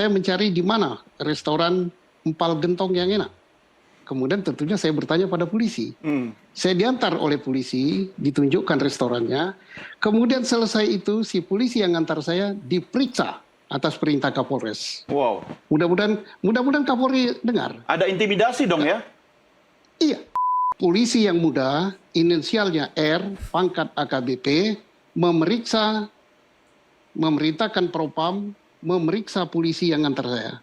saya mencari di mana restoran empal gentong yang enak. Kemudian tentunya saya bertanya pada polisi. Saya diantar oleh polisi, ditunjukkan restorannya. Kemudian selesai itu si polisi yang antar saya diperiksa atas perintah Kapolres. Wow. Mudah-mudahan Kapolri dengar. Ada intimidasi dong ya? Iya. Polisi yang muda, inisialnya R, pangkat AKBP, memerintahkan Propam, memeriksa polisi yang antar saya.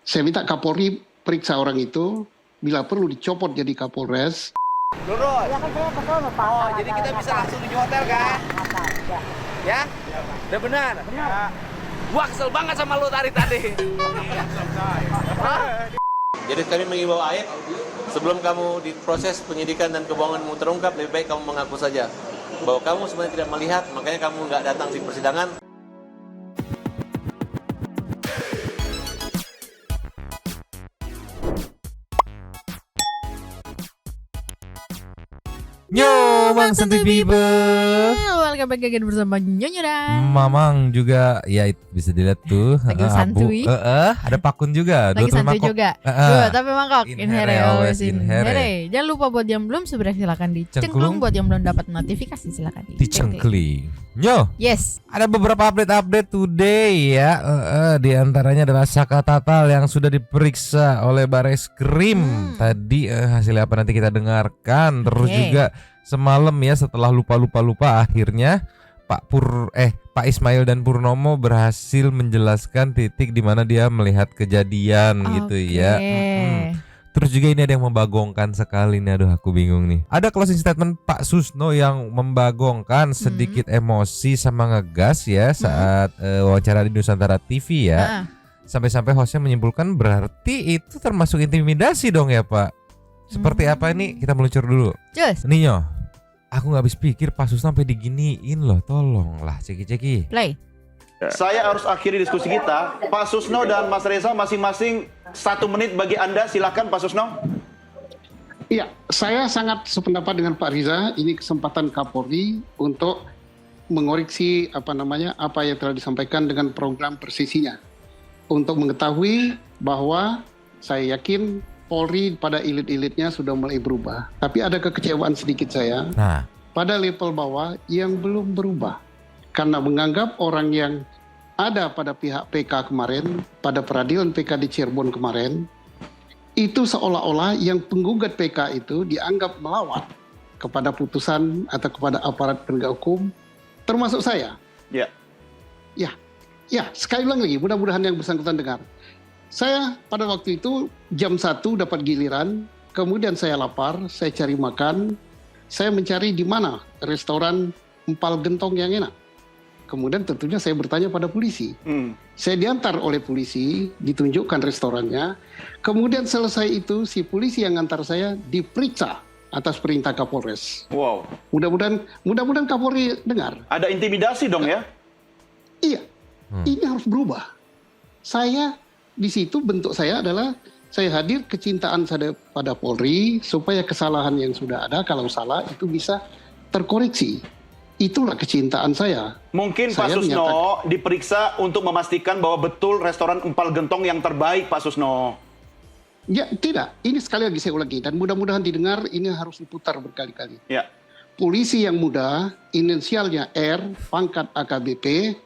Saya minta Kapolri periksa orang itu, bila perlu dicopot jadi Kapolres. Lurus. Ya kan saya kesel Pak. Oh, jadi kita bisa langsung di hotel kan? Ya? Udah benar? Benar. Gua kesel banget sama lu tadi. Jadi kami mengimbau Aib, sebelum kamu diproses penyidikan dan kebohonganmu terungkap, lebih baik kamu mengaku saja bahwa kamu sebenarnya tidak melihat, makanya kamu nggak datang di persidangan. Yo, Bang Santuy People. Welcome back again bersama Nyonya dan Mamang juga, ya itu bisa dilihat tuh. Lagi santuy. Ada Pakun juga. lagi santuy juga. Dua tapi mangkok. In In here, here, always always in in here. here. Jangan lupa buat yang belum subscribe silakan Cengklung. dicengklung. Buat yang belum dapat notifikasi silakan Dicengkli. Yo, Yes. ada beberapa update today ya. Di antaranya adalah Saka Tatal yang sudah diperiksa oleh Bareskrim. Tadi hasilnya apa nanti kita dengarkan. Terus Oke. juga semalam ya setelah lupa akhirnya Pak Ismail dan Purnomo berhasil menjelaskan titik di mana dia melihat kejadian gitu ya. Terus juga ini ada yang membagongkan sekali nih, aduh aku bingung nih. Ada closing statement Pak Susno yang membagongkan, sedikit emosi sama ngegas ya saat wawancara di Nusantara TV ya. Sampai-sampai hostnya menyimpulkan berarti itu termasuk intimidasi dong ya Pak. Seperti apa ini? Kita meluncur dulu. Cus. Ninyo, aku gak habis pikir Pak Susno sampai diginiin loh, tolonglah ceki-ceki. Play. Saya harus akhiri diskusi kita. Pak Susno dan Mas Reza masing-masing 1 menit bagi Anda. Silakan Pak Susno. Iya, saya sangat sependapat dengan Pak Riza. Ini kesempatan Kapolri untuk mengoreksi apa yang telah disampaikan dengan program persisinya. Untuk mengetahui bahwa saya yakin Polri pada elit-elitnya sudah mulai berubah. Tapi ada kekecewaan sedikit saya Nah, pada level bawah yang belum berubah. Karena menganggap orang yang ada pada pihak PK kemarin, pada peradilan PK di Cirebon kemarin, itu seolah-olah yang penggugat PK itu dianggap melawan kepada putusan atau kepada aparat penegak hukum, termasuk saya. Ya. Ya, sekali ulang lagi, mudah-mudahan yang bersangkutan dengar. Saya pada waktu itu jam 1 dapat giliran, kemudian saya lapar, saya cari makan, saya mencari di mana restoran empal gentong yang enak. Kemudian tentunya saya bertanya pada polisi. Saya diantar oleh polisi, ditunjukkan restorannya. Kemudian selesai itu si polisi yang antar saya diperiksa atas perintah Kapolres. Wow. Mudah-mudahan Kapolri dengar. Ada intimidasi dong ya? Iya, ini harus berubah. Saya di situ bentuk saya adalah saya hadir kecintaan saya pada Polri supaya kesalahan yang sudah ada kalau salah itu bisa terkoreksi. Itulah kecintaan saya. Mungkin Pak Saya Susno diperiksa untuk memastikan bahwa betul restoran empal gentong yang terbaik Pak Susno. Ya tidak, ini sekali lagi saya ulangi dan mudah-mudahan didengar, ini harus diputar berkali-kali. Ya. Polisi yang muda, inisialnya R, pangkat AKBP,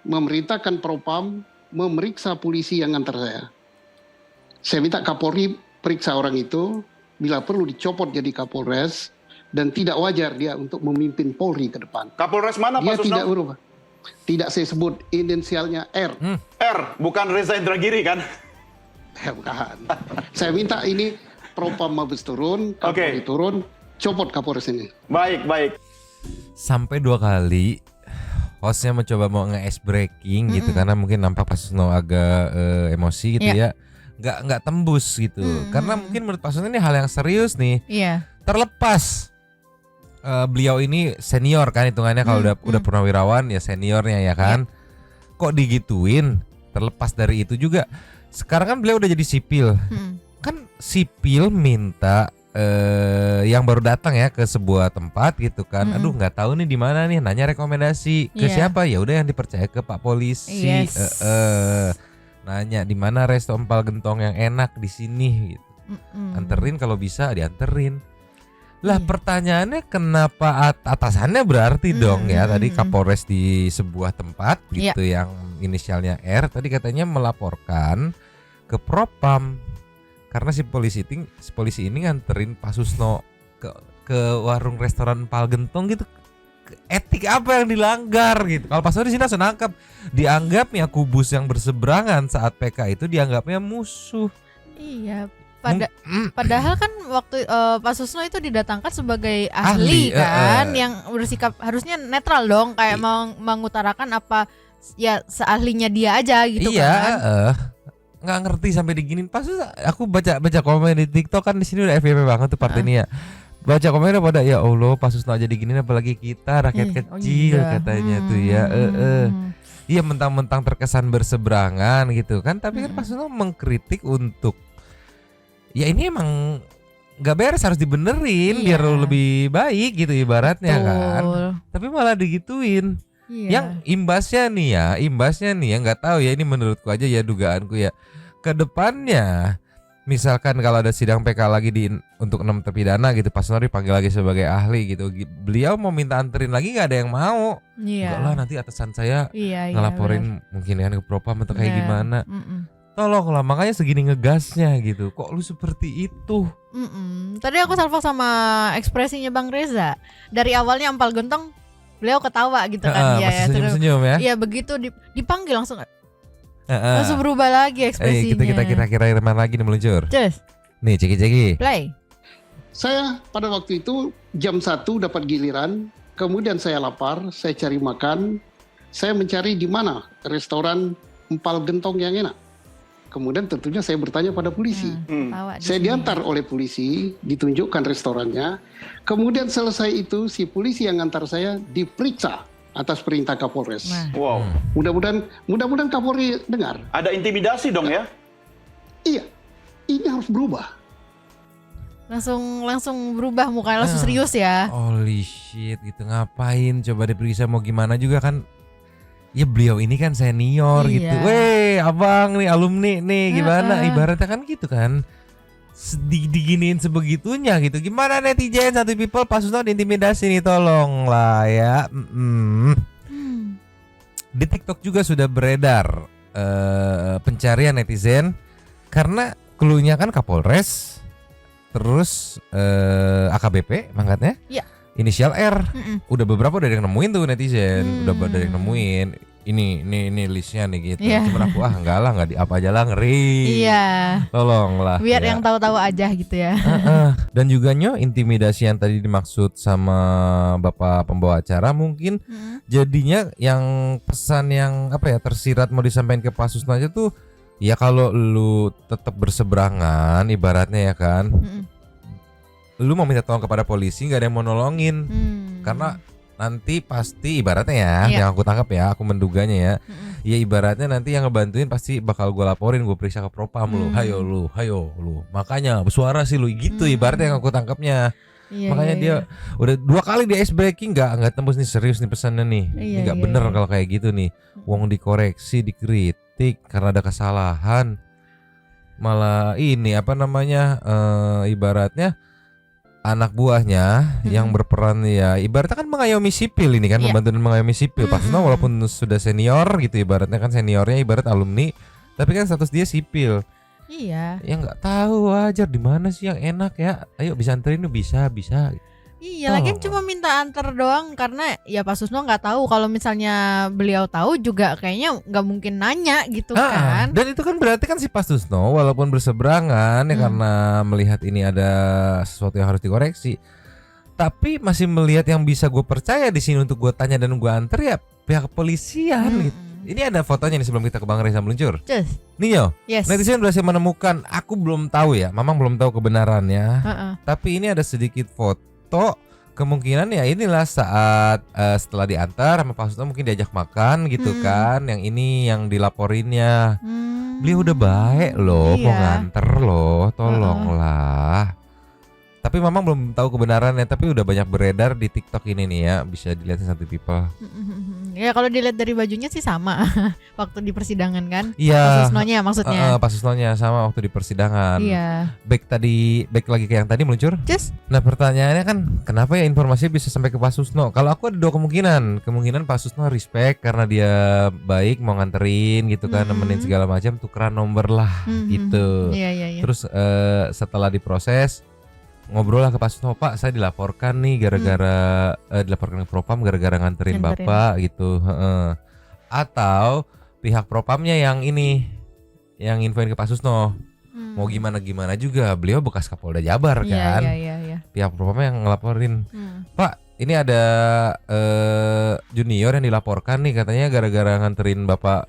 memerintahkan Propam, memeriksa polisi yang antar saya. Saya minta Kapolri periksa orang itu, bila perlu dicopot jadi Kapolres, dan tidak wajar dia untuk memimpin Polri ke depan. Kapolres mana Dia Pak Susno? tidak berubah. Tidak saya sebut, inisialnya R. R, bukan Reza Indragiri kan? Bukan. Saya minta ini Propam Mabes turun, Kapolri turun, copot Kapolres ini. Baik. sampai 2 kali hostnya mencoba mau nge-ice breaking gitu karena mungkin nampak Pak Susno agak emosi gitu ya. Nggak tembus gitu. Karena mungkin menurut Pak Susno ini hal yang serius nih. Iya. Terlepas beliau ini senior kan hitungannya kalau udah purnawirawan ya seniornya ya kan. Kok digituin? Terlepas dari itu juga sekarang kan beliau udah jadi sipil. Kan sipil minta yang baru datang ya ke sebuah tempat gitu kan. Mm-mm. Aduh nggak tahu nih di mana nih, nanya rekomendasi ke Iya. siapa, ya udah yang dipercaya ke Pak Polisi. Yes. Nanya di mana resto empal gentong yang enak di sini gitu. Anterin kalau bisa dianterin. Lah Iya. pertanyaannya kenapa atasannya berarti dong ya tadi Mm-mm. Kapolres di sebuah tempat gitu yang inisialnya R tadi katanya melaporkan ke Propam karena si polisi ini nganterin Pak Susno ke warung restoran empal gentong gitu. Etik apa yang dilanggar gitu. Kalau Pak Susno di sini langsung nangkap, dianggapnya kubus yang berseberangan saat PK itu dianggapnya musuh. Iya. Padahal kan waktu Pak Susno itu didatangkan sebagai Ahli, ahli kan, yang bersikap harusnya netral dong, kayak mengutarakan apa ya seahlinya dia aja gitu kan. Nggak ngerti sampai diginin. Pas aku baca komen di TikTok kan di sini udah FYP banget tuh part ini ya. Baca komennya pada ya Allah Pak Susno aja diginin apalagi kita rakyat kecil katanya tuh ya. Iya mentang-mentang terkesan berseberangan gitu kan, tapi kan Pak Susno mengkritik untuk ya ini emang nggak beres, harus dibenerin biar lebih baik gitu ibaratnya. Betul. Kan. Tapi malah digituin. Iya. Yang imbasnya nih ya nggak tahu ya, ini menurutku aja ya dugaanku ya. Kedepannya misalkan kalau ada sidang PK lagi untuk 6 terpidana gitu, Pak Susno dipanggil lagi sebagai ahli gitu, beliau mau minta anterin lagi nggak ada yang mau. Enggak lah nanti atasan saya ngelaporin mungkin kan ke Propam atau kayak gimana. Tolonglah, makanya segini ngegasnya gitu. Kok lu seperti itu? Tadi aku salvo sama ekspresinya Bang Reza. Dari awalnya empal gentong, beliau ketawa gitu kan. Masih senyum-senyum ya. Iya begitu dipanggil langsung berubah lagi ekspresinya. Kita kira-kira mana lagi nih meluncur. Cus. Nih ceki-ceki. Play. Saya pada waktu itu jam 1 dapat giliran, kemudian saya lapar, saya cari makan, saya mencari di mana restoran empal gentong yang enak. Kemudian tentunya saya bertanya pada polisi. Saya diantar oleh polisi, ditunjukkan restorannya. Kemudian selesai itu si polisi yang antar saya diperiksa atas perintah Kapolres. Wow. Mudah-mudahan Kapolri dengar. Ada intimidasi dong ya? Iya, ini harus berubah. Langsung berubah mukanya, langsung serius ya. Holy shit, gitu ngapain? Coba diperiksa mau gimana juga kan? Ya beliau ini kan senior gitu. Weh abang nih alumni nih gimana ibaratnya kan gitu kan. Diginiin sebegitunya gitu. Gimana netizen satu people Pak Susno diintimidasi nih, tolong lah ya. Di TikTok juga sudah beredar pencarian netizen karena cluenya kan Kapolres terus AKBP mangkatnya. Iya. Inisial R. Udah beberapa udah yang nemuin tuh netizen, udah ada yang nemuin. Ini listnya nih gitu. Cuman aku enggak lah, enggak di apa aja lah, ngeri. Iya. Tolonglah. Biar yang tahu-tahu aja gitu ya. Dan juga intimidasi yang tadi dimaksud sama Bapak pembawa acara mungkin jadinya yang pesan yang apa ya tersirat mau disampaikan ke Pak Susno aja tuh ya kalau lu tetap berseberangan ibaratnya ya kan. Lu mau minta tolong kepada polisi nggak ada yang mau nolongin karena nanti pasti ibaratnya ya yang aku tangkap ya, aku menduganya ya ya ibaratnya nanti yang ngebantuin pasti bakal gue laporin, gue periksa ke Propam lu, hayo lu makanya bersuara sih lu gitu ibaratnya yang aku tangkapnya. Makanya dia udah 2 kali di ice breaking nggak tembus nih, serius nih pesannya nih. Ini nggak bener kalau kayak gitu nih, wong dikoreksi dikritik karena ada kesalahan malah ini apa namanya ibaratnya anak buahnya yang berperan ya ibaratnya kan mengayomi sipil ini kan membantu dan mengayomi sipil. Pak Susno walaupun sudah senior gitu ibaratnya kan seniornya ibarat alumni tapi kan status dia sipil. Iya. Ya nggak tahu wajar di mana sih yang enak ya. Ayo bisa anterin bisa. Iya, lagian cuma minta antar doang karena ya Pak Susno nggak tahu, kalau misalnya beliau tahu juga kayaknya nggak mungkin nanya gitu kan. Dan itu kan berarti kan si Pak Susno walaupun berseberangan ya karena melihat ini ada sesuatu yang harus dikoreksi, tapi masih melihat yang bisa gue percaya di sini untuk gue tanya dan gue antar ya pihak kepolisian gitu. Ini ada fotonya nih sebelum kita ke Bang Reza meluncur. Nih yo, netizen berhasil menemukan, aku belum tahu ya, Mamang belum tahu kebenarannya. Tapi ini ada sedikit foto, kemungkinan ya inilah saat setelah diantar sama Pak Susno mungkin diajak makan gitu kan. Yang ini yang dilaporinnya. Beliau udah baik loh, mau nganter loh, tolonglah. Tapi Mamang belum tahu kebenarannya, tapi udah banyak beredar di TikTok ini nih ya, bisa dilihat Santi People. Ya kalau dilihat dari bajunya sih sama waktu di persidangan kan. Iya. Pak Susnonya maksudnya. Pak Susnonya sama waktu di persidangan. Iya. Back lagi ke yang tadi meluncur. Just Nah pertanyaannya kan kenapa ya informasinya bisa sampai ke Pak Susno? Kalau aku ada dua kemungkinan. Kemungkinan Pak Susno respect karena dia baik mau nganterin gitu kan, nemenin segala macam, tukeran nomor lah gitu. Iya. Terus setelah diproses ngobrol lah ke Pak Susno, Pak saya dilaporkan nih gara-gara dilaporkan ke Propam gara-gara nganterin Bapak gitu. Atau pihak Propamnya yang ini yang infoin ke Pak Susno. Mau gimana juga beliau bekas Kapolda Jabar kan. Iya. Pihak Propamnya yang ngelaporin. Pak ini ada junior yang dilaporkan nih katanya gara-gara nganterin Bapak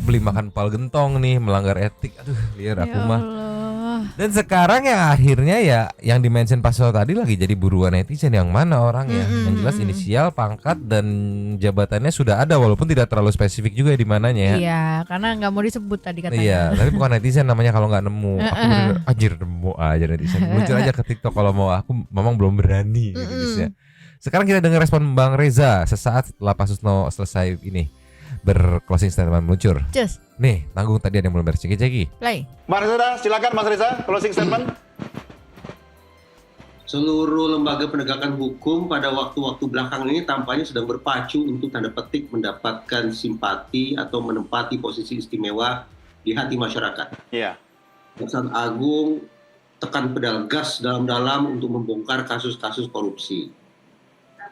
beli makan pal gentong nih, melanggar etik. Aduh liar aku mah. Dan sekarang ya akhirnya ya yang dimention Pak Susno tadi lagi jadi buruan netizen, yang mana orangnya. Yang jelas inisial, pangkat dan jabatannya sudah ada walaupun tidak terlalu spesifik juga di mananya ya. Iya, karena nggak mau disebut tadi katanya. Iya, tapi bukan netizen namanya kalau nggak nemu. Aku bener, anjir nemu aja netizen. Muncul aja ke TikTok kalau mau, aku memang belum berani gitu guys ya. Sekarang kita dengar respon Bang Reza sesaat setelah Pak Susno selesai ini berclosing statement meluncur. Just Nih, tanggung tadi ada yang belum berceki-ceki. play. Mas Reza, silakan Mas Reza, closing statement. Seluruh lembaga penegakan hukum pada waktu-waktu belakang ini tampaknya sedang berpacu untuk tanda petik mendapatkan simpati atau menempati posisi istimewa di hati masyarakat. Iya. Kejaksaan Agung tekan pedal gas dalam-dalam untuk membongkar kasus-kasus korupsi.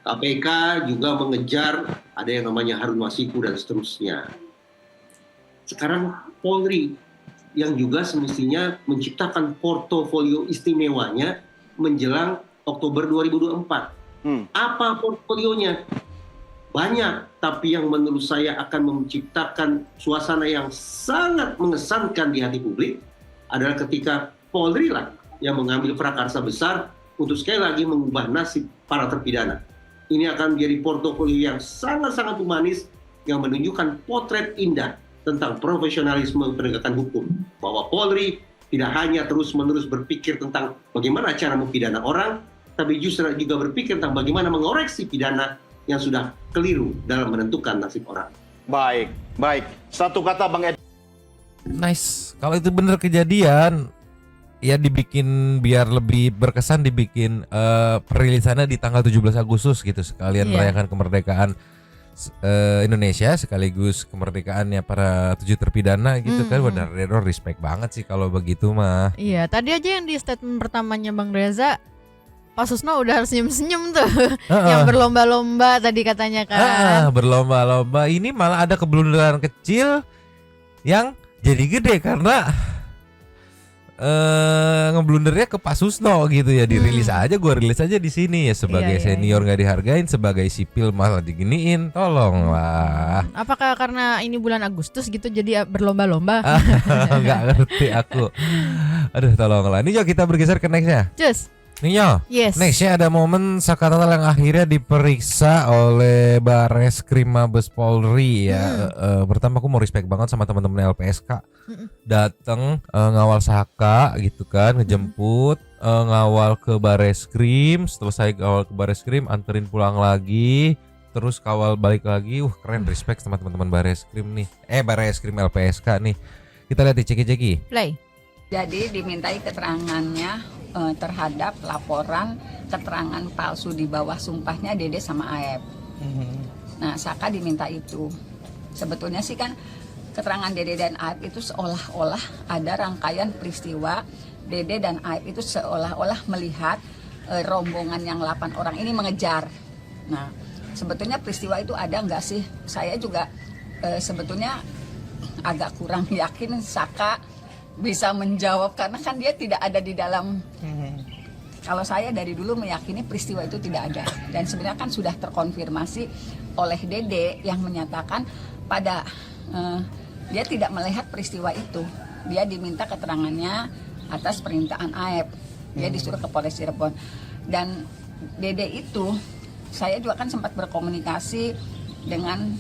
KPK juga mengejar ada yang namanya Harun Masiku dan seterusnya. Sekarang Polri yang juga semestinya menciptakan portofolio istimewanya menjelang Oktober 2024. Apa portofolionya? Banyak, tapi yang menurut saya akan menciptakan suasana yang sangat mengesankan di hati publik adalah ketika Polri lah yang mengambil prakarsa besar untuk sekali lagi mengubah nasib para terpidana. Ini akan menjadi portofolio yang sangat-sangat humanis yang menunjukkan potret indah tentang profesionalisme penegakan hukum. Bahwa Polri tidak hanya terus-menerus berpikir tentang bagaimana cara mempidana orang, tapi justru juga berpikir tentang bagaimana mengoreksi pidana yang sudah keliru dalam menentukan nasib orang. Baik. Satu kata Bang Ed. Nice. Kalau itu bener kejadian, ya dibikin biar lebih berkesan, dibikin perilisannya di tanggal 17 Agustus gitu, sekalian merayakan kemerdekaan Indonesia sekaligus kemerdekaannya para 7 terpidana gitu kan. Benar-benar respect banget sih kalau begitu mah. Iya, tadi aja yang di statement pertamanya Bang Reza, Pak Susno udah harus senyum-senyum tuh. Yang berlomba-lomba tadi katanya kan. Berlomba-lomba. Ini malah ada keblunderan kecil yang jadi gede karena ngeblundernya ke Pak Susno gitu ya. Dirilis aja, gue rilis aja di sini ya, sebagai senior nggak dihargain, sebagai sipil malah diginiin. Tolonglah. Apakah karena ini bulan Agustus gitu jadi berlomba-lomba? Nggak ngerti aku. Aduh tolonglah. Ini yuk kita bergeser ke nextnya. Just Nih yes. Nextnya ada momen Sakatatal yang akhirnya diperiksa oleh Bareskrim Mabes Polri ya. Pertama aku mau respect banget sama teman-teman LPSK. Datang ngawal Saka gitu kan, ngejemput, ngawal ke Bareskrim, selesai ngawal ke Bareskrim, anterin pulang lagi, terus kawal balik lagi. Keren, respect sama teman-teman Bareskrim nih. Bareskrim LPSK nih. Kita lihat di ceki-ceki. Play. Jadi dimintai keterangannya terhadap laporan keterangan palsu di bawah sumpahnya Dede sama Aep. Nah, Saka diminta itu. Sebetulnya sih kan keterangan Dede dan Aep itu seolah-olah ada rangkaian peristiwa. Dede dan Aep itu seolah-olah melihat rombongan yang 8 orang ini mengejar. Nah, sebetulnya peristiwa itu ada nggak sih? Saya juga sebetulnya agak kurang yakin Saka bisa menjawab karena kan dia tidak ada di dalam. Kalau saya dari dulu meyakini peristiwa itu tidak ada, dan sebenarnya kan sudah terkonfirmasi oleh Dede yang menyatakan pada dia tidak melihat peristiwa itu. Dia diminta keterangannya atas permintaan Aep. Dia disuruh ke Polres Cirebon, dan Dede itu saya juga kan sempat berkomunikasi dengan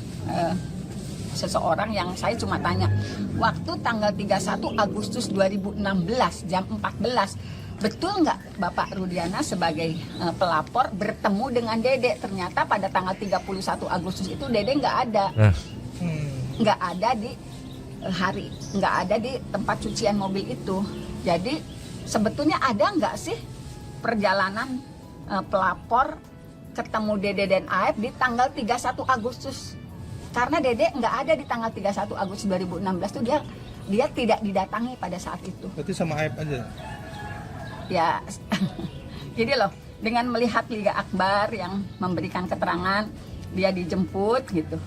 seseorang yang saya cuma tanya waktu tanggal 31 Agustus 2016 jam 14 betul nggak Bapak Rudiana sebagai pelapor bertemu dengan Dede? Ternyata pada tanggal 31 Agustus itu Dede nggak ada. Nggak ada di nggak ada di tempat cucian mobil itu. Jadi sebetulnya ada nggak sih perjalanan pelapor ketemu Dede dan Aep di tanggal 31 Agustus? Karena Dede nggak ada di tanggal 31 Agustus 2016 tuh, dia tidak didatangi pada saat itu. Berarti sama Aep aja? Ya, jadi loh, dengan melihat Liga Akbar yang memberikan keterangan, dia dijemput gitu,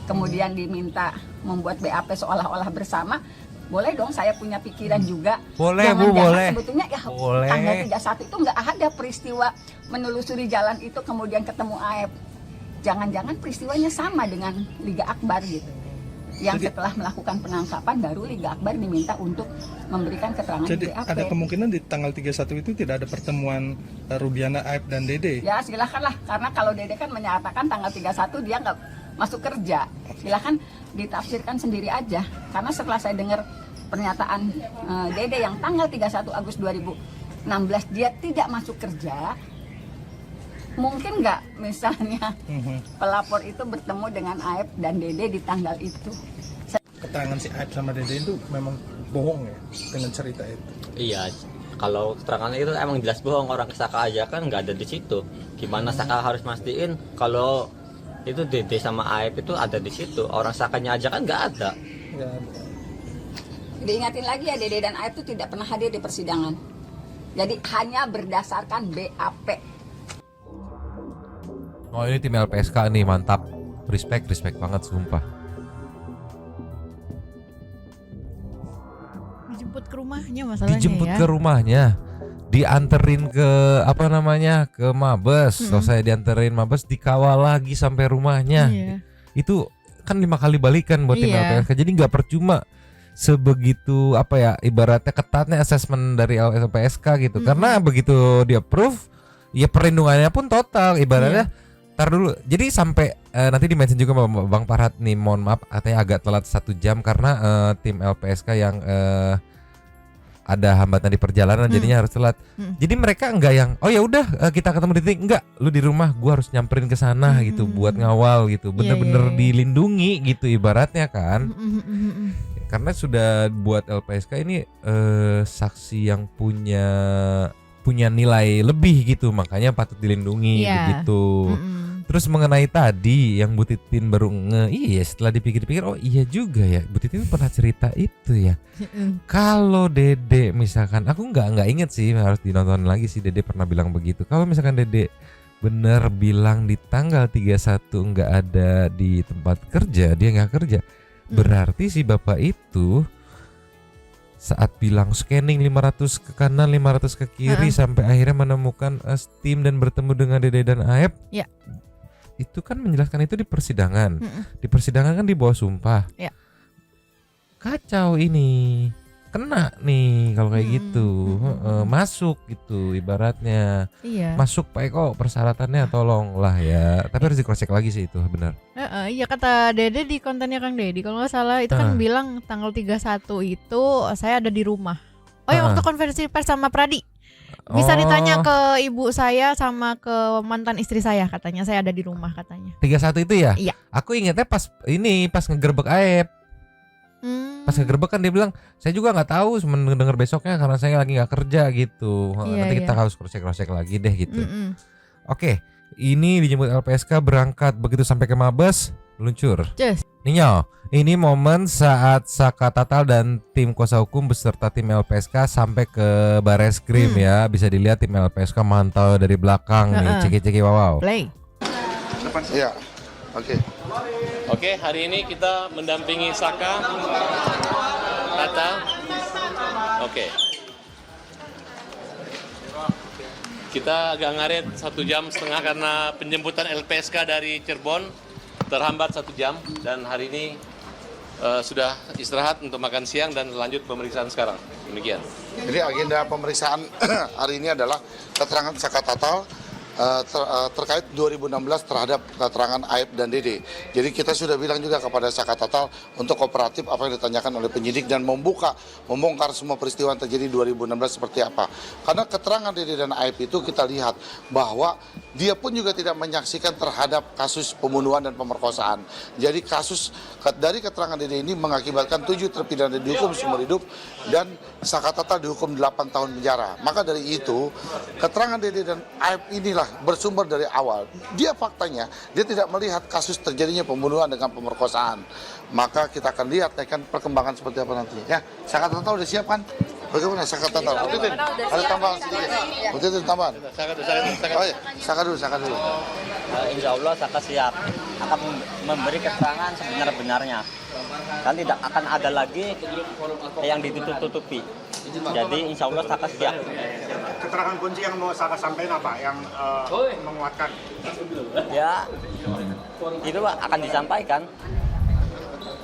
kemudian diminta membuat BAP seolah-olah bersama, boleh dong saya punya pikiran juga. Boleh, Bu, Jangan-jangan boleh. sebetulnya ya Boleh. tanggal 31 itu nggak ada peristiwa menelusuri jalan itu kemudian ketemu Aep. Jangan-jangan peristiwanya sama dengan Liga Akbar gitu. Yang setelah melakukan penangkapan baru Liga Akbar diminta untuk memberikan keterangan Jadi BAP. ada kemungkinan di tanggal 31 itu tidak ada pertemuan Rudiana, Aep dan Dede? Ya silakanlah, karena kalau Dede kan menyatakan tanggal 31 dia nggak masuk kerja. Silakan ditafsirkan sendiri aja. Karena setelah saya dengar pernyataan Dede yang tanggal 31 Agustus 2016 dia tidak masuk kerja, mungkin nggak misalnya pelapor itu bertemu dengan Aep dan Dede di tanggal itu. Keterangan si Aep sama Dede itu memang bohong ya dengan cerita itu? Iya, kalau keterangan itu emang jelas bohong. Orang Saka aja kan nggak ada di situ. Gimana Saka harus mastiin kalau itu Dede sama Aep itu ada di situ? Orang Sakanya aja kan nggak ada. Nggak ada. Diingatin lagi ya, Dede dan Aep itu tidak pernah hadir di persidangan. Jadi hanya berdasarkan BAP. Oh, ini tim LPSK nih, mantap. Respect banget sumpah. Dijemput ke rumahnya masalahnya Dijemput ya. ke rumahnya. Dianterin ke apa namanya? Ke Mabes. Selesai dianterin Mabes, dikawal lagi sampai rumahnya. Iya. Itu kan 5 kali balikan buat tim Iya. LPSK. Jadi nggak percuma sebegitu apa ya, ibaratnya ketatnya asesmen dari LPSK gitu. Karena begitu dia approve, ya perlindungannya pun total ibaratnya. Ntar dulu, jadi sampai nanti di-mention juga sama Bang Farhad nih, mohon maaf katanya agak telat 1 jam karena tim LPSK yang ada hambatan di perjalanan jadinya harus telat. Jadi mereka enggak yang oh ya udah kita ketemu di titik, enggak, lu di rumah gua harus nyamperin ke sana gitu buat ngawal gitu. Bener-bener dilindungi gitu ibaratnya kan. Karena sudah buat LPSK ini saksi yang punya nilai lebih gitu, makanya patut dilindungi begitu. Terus mengenai tadi yang Bu Titin baru iya setelah dipikir-pikir oh iya juga ya, Bu Titin pernah cerita itu ya. Kalau Dede misalkan, aku nggak inget sih, harus dinonton lagi sih, Dede pernah bilang begitu. Kalau misalkan Dede bener bilang di tanggal 31 nggak ada di tempat kerja, dia nggak kerja, berarti si bapak itu saat bilang scanning 500 ke kanan 500 ke kiri sampai akhirnya menemukan Steam dan bertemu dengan Dede dan Aep. Ya. Itu kan menjelaskan itu di persidangan. Di persidangan kan di bawah sumpah. Ya. Kacau ini. Kena nih kalau kayak gitu. Masuk gitu ibaratnya. Iya. Masuk Pak Eko persyaratannya tolonglah ya. Tapi harus di-cross check lagi sih itu benar. Iya kata Dede di kontennya Kang Dedi kalau nggak salah itu kan bilang tanggal 31 itu saya ada di rumah. Oh ya waktu konferensi pers sama Pradi. Bisa ditanya ke ibu saya sama ke mantan istri saya, katanya saya ada di rumah katanya. 31 itu ya? Iya. Aku ingatnya pas ngegerbek Aep. Pas ngegerbek kan dia bilang saya juga nggak tahu, cuma denger besoknya karena saya lagi nggak kerja gitu. Nanti kita harus cross check lagi deh gitu. Oke, ini dijemput LPSK berangkat, begitu sampai ke Mabes luncur. Ninyo, ini momen saat Saka Tatal dan tim kuasa hukum beserta tim LPSK sampai ke Bareskrim ya. Bisa dilihat tim LPSK mantau dari belakang nih, ceki-ceki wow. Play. Iya. Oke. Oke, hari ini kita mendampingi Saka, Tata. Oke. Kita agak ngaret 1,5 jam karena penjemputan LPSK dari Cirebon terhambat 1 jam dan hari ini sudah istirahat untuk makan siang dan lanjut pemeriksaan sekarang. Demikian. Jadi agenda pemeriksaan hari ini adalah keterangan Saka Tatal, terkait 2016 terhadap keterangan Aib dan Dede. Jadi kita sudah bilang juga kepada Saka Tatal untuk kooperatif apa yang ditanyakan oleh penyidik dan membongkar semua peristiwa yang terjadi 2016 seperti apa. Karena keterangan Dede dan Aib itu kita lihat bahwa dia pun juga tidak menyaksikan terhadap kasus pembunuhan dan pemerkosaan. Jadi dari keterangan Dede ini mengakibatkan 7 terpidana dihukum seumur hidup dan Saka Tatal dihukum 8 tahun penjara. Maka dari itu keterangan Dede dan Aib inilah bersumber dari awal. Dia faktanya, dia tidak melihat kasus terjadinya pembunuhan dengan pemerkosaan. Maka kita akan lihat kan perkembangan seperti apa nanti. Ya, Saka Tatal udah siap kan? Bagaimana Saka Tatal? Ada tambahan sedikit. Betul tambahan. Oh iya, Saka dulu. Insya Allah Saka siap akan memberi keterangan sebenar-benarnya. Kan tidak akan ada lagi yang ditutup-tutupi. Jadi insya Allah Saka siap. Keterangan kunci yang mau Saka sampaikan apa? Yang menguatkan? Ya, itu akan disampaikan.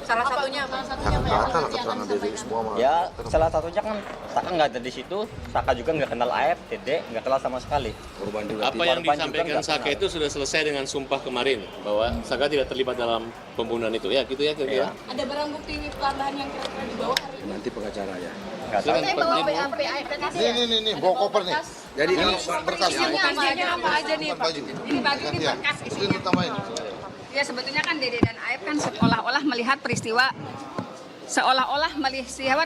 Salah satunya apa? Keterangan Dede semua. Ya, salah satunya kan Saka nggak ada di situ. Saka juga nggak kenal Aib, Dede nggak kenal sama sekali. Apa yang disampaikan Saka itu sudah selesai dengan sumpah kemarin bahwa Saka tidak terlibat dalam pembunuhan itu. Ya, gitu ya kira-kira. Ada barang bukti tambahan yang kira-kira dibawa hari ini? Nanti pengacara ya. Saya bawa BAP Aib dan Dede. Ini bawa koper nih. Jadi ini berkas. Isinya apa aja nih, Pak? Ini baju ini berkas isinya. Ya sebetulnya kan Dede dan Aib kan seolah-olah melihat peristiwa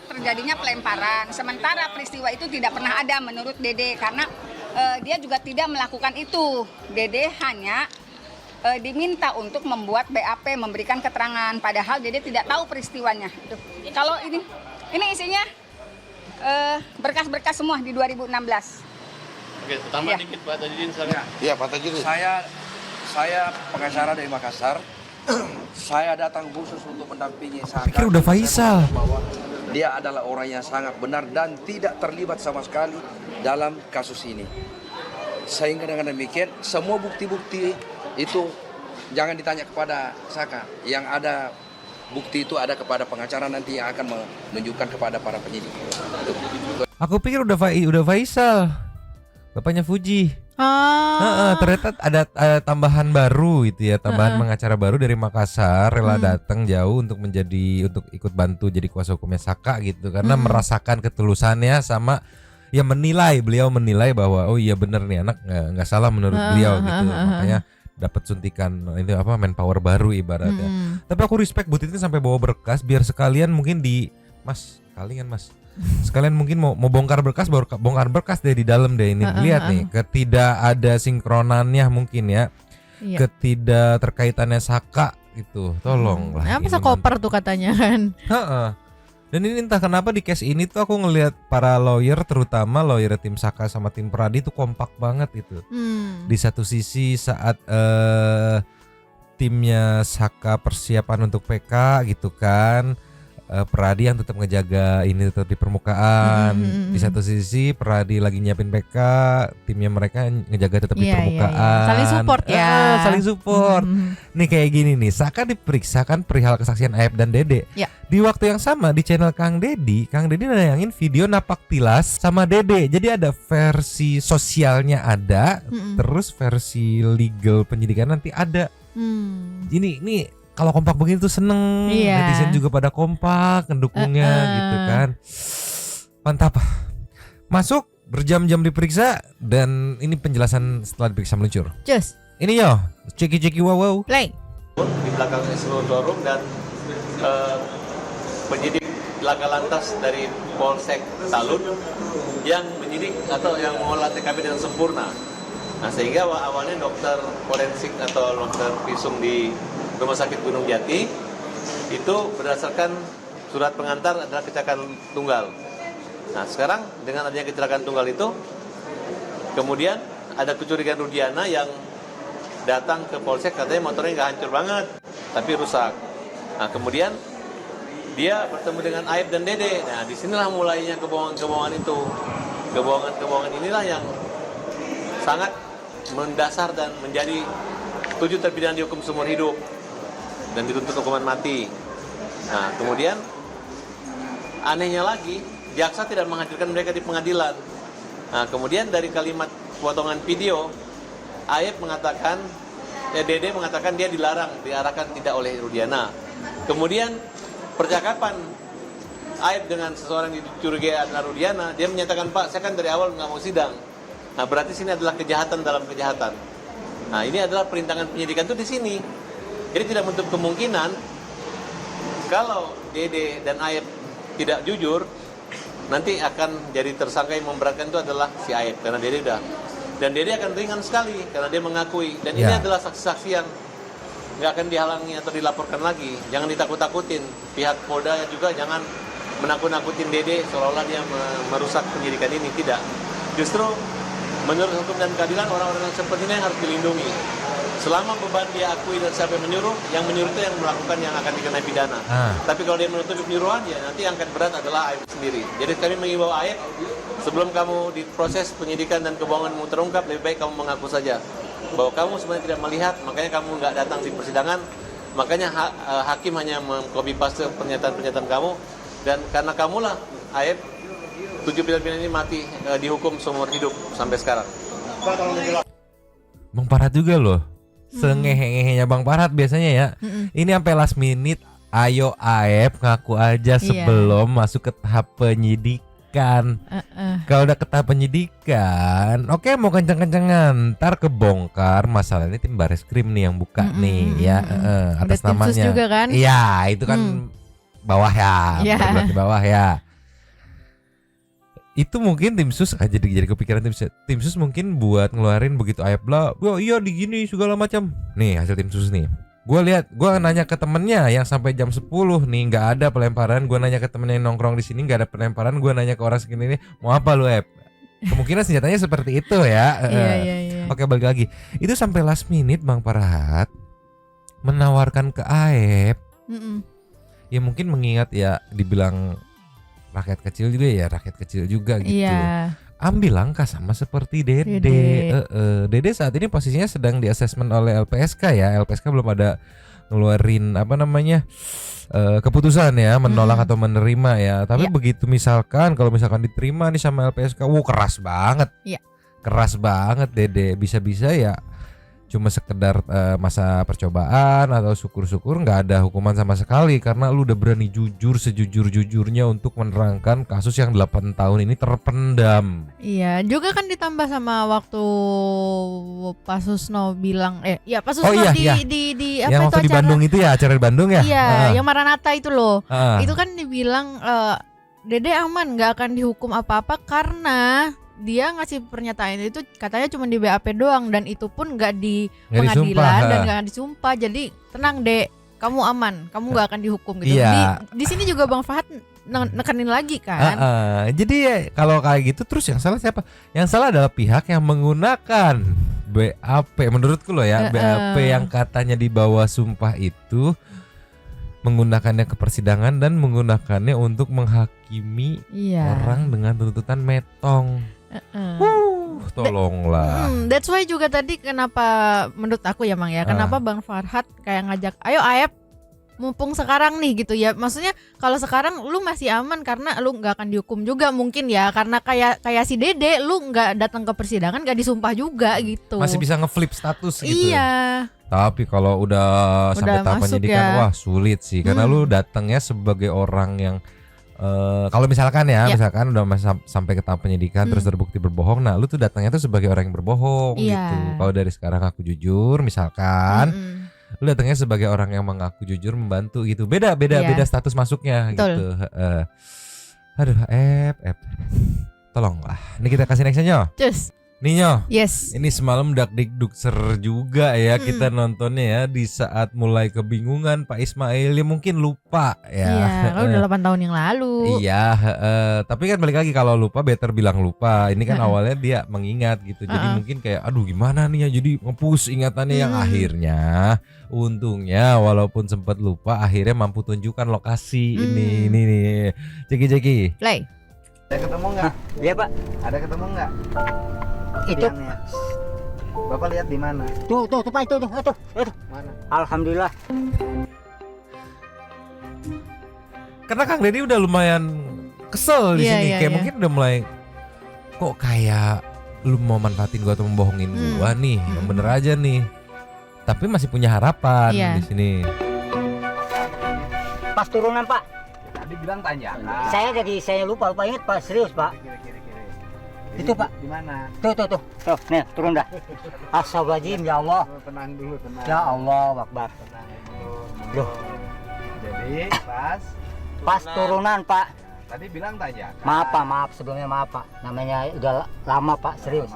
terjadinya pelemparan. Sementara peristiwa itu tidak pernah ada menurut Dede karena dia juga tidak melakukan itu. Dede hanya diminta untuk membuat BAP, memberikan keterangan. Padahal Dede tidak tahu peristiwanya. Kalau ini isinya berkas-berkas semua di 2016. Oke, tambah dikit Pak Tajudin. Iya, Pak Tajudin. Saya pengacara dari Makassar. Saya datang khusus untuk mendampingi Saka. Pikir udah Faisal. Bahwa dia adalah orang yang sangat benar dan tidak terlibat sama sekali dalam kasus ini. Sehingga dengan demikian semua bukti-bukti itu jangan ditanya kepada Saka. Yang ada bukti itu ada kepada pengacara nanti yang akan menunjukkan kepada para penyidik. Aku pikir udah Faisal. Bapaknya Fuji. Ternyata ada tambahan baru itu ya, tambahan pengacara baru dari Makassar rela datang jauh untuk ikut bantu jadi kuasa hukumnya Saka gitu karena merasakan ketulusannya sama ya beliau menilai bahwa oh iya bener nih anak nggak salah menurut beliau gitu. Makanya dapat suntikan itu manpower baru ibaratnya. Tapi aku respect Bu Titin sampai bawa berkas biar sekalian mungkin sekalian mungkin mau bongkar berkas deh di dalam deh ini lihat nih ketidak ada sinkronannya mungkin ya. Ketidak terkaitannya Saka gitu tolong lah. Apa sekoper tuh katanya kan. Dan ini entah kenapa di case ini tuh aku ngelihat para lawyer terutama lawyer tim Saka sama tim Pradi tuh kompak banget itu. Di satu sisi saat timnya Saka persiapan untuk PK gitu kan. Pradi yang tetap ngejaga ini tetap di permukaan. Di satu sisi Pradi lagi nyiapin PK, timnya mereka ngejaga tetap di permukaan. Saling support ya. Saling support. Nih kayak gini nih, Saka diperiksa kan perihal kesaksian Aib dan Dede. Di waktu yang sama di channel Kang Dedi nayangin video napak tilas sama Dede. Jadi ada versi sosialnya ada, terus versi legal penyidikan nanti ada. Ini kalau kompak begini tuh seneng, netizen juga pada kompak, ngedukungnya gitu kan. Mantap. Masuk, berjam-jam diperiksa, dan ini penjelasan setelah diperiksa meluncur. Cus. Ini yo, ceki wow. Play. Di belakang Eslotor Room dan penyidik laka lantas dari Polsek Talun yang menyidik atau yang mengolah TKP dengan sempurna. Nah sehingga awalnya dokter forensik atau dokter visum di Rumah Sakit Gunung Jati itu berdasarkan surat pengantar adalah kecelakaan tunggal. Nah sekarang dengan adanya kecelakaan tunggal itu kemudian ada kecurigaan Rudiana yang datang ke Polsek katanya motornya nggak hancur banget tapi rusak. Nah kemudian dia bertemu dengan Aib dan Dede. Nah disinilah mulainya kebohongan-kebohongan itu. Kebohongan-kebohongan inilah yang sangat mendasar dan menjadi 7 terpidana dihukum seumur hidup dan dituntut hukuman mati. Nah kemudian anehnya lagi jaksa tidak menghadirkan mereka di pengadilan. Nah kemudian dari kalimat potongan video Aep mengatakan, Dede mengatakan dia diarahkan tidak oleh Rudiana. Kemudian percakapan Aep dengan seseorang yang dicurigai adalah Rudiana, dia menyatakan, Pak, saya kan dari awal nggak mau sidang. Nah, berarti sini adalah kejahatan dalam kejahatan. Nah, ini adalah perintangan penyidikan itu di sini. Jadi tidak menutup kemungkinan kalau Dede dan Aep tidak jujur, nanti akan jadi tersangka yang memberatkan itu adalah si Aep, karena Dede udah. Dan Dede akan ringan sekali karena dia mengakui. Dan ini adalah saksi-saksi yang nggak akan dihalangi atau dilaporkan lagi. Jangan ditakut-takutin. Pihak Polda juga jangan menakut-nakutin Dede seolah-olah dia merusak penyidikan ini. Tidak. Justru menurut hukum dan keadilan orang-orang yang seperti ini harus dilindungi. Selama beban dia akui dan siapa yang menyuruh itu yang melakukan yang akan dikenai pidana. Tapi kalau dia menutupi penyuruhan, ya nanti yang akan berat adalah Aep sendiri. Jadi kami mengimbau Aep, sebelum kamu diproses penyidikan dan kebohonganmu terungkap, lebih baik kamu mengaku saja bahwa kamu sebenarnya tidak melihat, makanya kamu nggak datang di persidangan, makanya hakim hanya mengcopy paste pernyataan-pernyataan kamu, dan karena kamulah Aep 7 pidana ini mati dihukum seumur hidup sampai sekarang. Bang Farhat juga loh. Sengehe-ngehenya Bang Farhat biasanya ya. Ini sampai last minute, ayo Aep ngaku aja sebelum masuk ke tahap penyidikan. Kalau udah ke tahap penyidikan, oke, mau kenceng-kencengan, ntar kebongkar masalah ini tim Bareskrim nih yang buka nih ya, atas namanya. Juga kan? Iya, itu kan bawah ya, berarti bawah ya. Itu mungkin tim sus aja jadi kepikiran tim sus mungkin buat ngeluarin begitu Aep lah, iya digini segala macam. Nih hasil tim sus nih. Gue nanya ke temennya yang sampai jam 10 nih nggak ada pelemparan. Gue nanya ke temennya yang nongkrong di sini nggak ada pelemparan. Gue nanya ke orang segini nih, mau apa lu Aep? Kemungkinan senjatanya seperti itu ya. Iya. Oke, balik lagi. Itu sampai last minute Bang Farhat menawarkan ke Aep. Ya mungkin mengingat ya dibilang rakyat kecil juga gitu. Iya. Ambil langkah sama seperti Dede. Dede saat ini posisinya sedang di assessment oleh LPSK ya. LPSK belum ada ngeluarin keputusan ya, menolak atau menerima ya. Tapi begitu kalau misalkan diterima nih sama LPSK, keras banget. Iya. Keras banget Dede. Bisa-bisa ya cuma sekedar masa percobaan atau syukur-syukur nggak ada hukuman sama sekali karena lu udah berani jujur sejujur-jujurnya untuk menerangkan kasus yang 8 tahun ini terpendam. Iya, juga kan ditambah sama waktu Pak Susno bilang Pak Susno di apa yang itu waktu acara di Bandung itu ya, acara di Bandung ya? Iya, yang Maranatha itu loh. Itu kan dibilang Dede aman, nggak akan dihukum apa-apa karena dia ngasih pernyataan itu katanya cuma di BAP doang dan itu pun nggak di pengadilan dan nggak disumpah. Jadi tenang Dek, kamu aman, kamu nggak akan dihukum gitu. Di sini juga Bang Farhat nekenin lagi kan. Jadi kalau kayak gitu terus yang salah siapa? Yang salah adalah pihak yang menggunakan BAP. Menurutku loh ya, BAP yang katanya di bawah sumpah itu menggunakannya ke persidangan dan menggunakannya untuk menghakimi orang dengan tuntutan metong. Tolonglah. That's why juga tadi kenapa menurut aku ya Mang ya, kenapa Bang Farhat kayak ngajak, ayo Aep mumpung sekarang nih gitu ya. Maksudnya kalau sekarang lu masih aman karena lu nggak akan dihukum juga mungkin ya, karena kayak si Dede lu nggak datang ke persidangan, nggak disumpah juga gitu. Masih bisa ngeflip status gitu. Iya. Tapi kalau udah sampai tahap penyidikan wah sulit sih karena lu datangnya sebagai orang yang kalau misalkan misalkan udah sampai ke tahap penyidikan terus terbukti berbohong, nah lu tuh datangnya tuh sebagai orang yang berbohong gitu. Kalau dari sekarang aku jujur misalkan, lu datangnya sebagai orang yang mengaku jujur membantu gitu. Beda status masuknya. Betul. Gitu. Aduh, tolonglah. Ini kita kasih nextnya. Cus. Ninyo, ini semalam dakdikduk ser juga ya kita nontonnya ya di saat mulai kebingungan Pak Ismail ya mungkin lupa ya. Iya, udah 8 tahun yang lalu. Iya, tapi kan balik lagi kalau lupa better bilang lupa. Ini kan awalnya dia mengingat gitu. Jadi mungkin kayak aduh gimana nih ya, jadi nge-push ingatannya yang akhirnya untungnya walaupun sempat lupa akhirnya mampu tunjukkan lokasi ini nih. Ceki. Play. Ada ketemu nggak? Iya Pak. Ada ketemu nggak? Itu tiangnya. Bapak lihat di mana? Tuh Pak, itu. Mana? Alhamdulillah. Karena Kang Deddy udah lumayan kesel di sini, kayak mungkin udah mulai kok kayak lu mau manfaatin gua atau membohongin gua nih, yang bener aja nih. Tapi masih punya harapan di sini. Pas turunan Pak. Tadi bilang tanjakan. Saya lupa ingat Pak, serius Pak. Itu Pak. Di mana? Tuh. Tuh, nih turun dah. Astagfirullahaladzim, ya Allah. Tenang dulu, tenang. Ya Allah, Akbar. Tenang dulu. Loh. Jadi Pas turunan Pak. Tadi bilang tanjakan. Maaf sebelumnya maaf Pak. Namanya udah lama Pak, serius.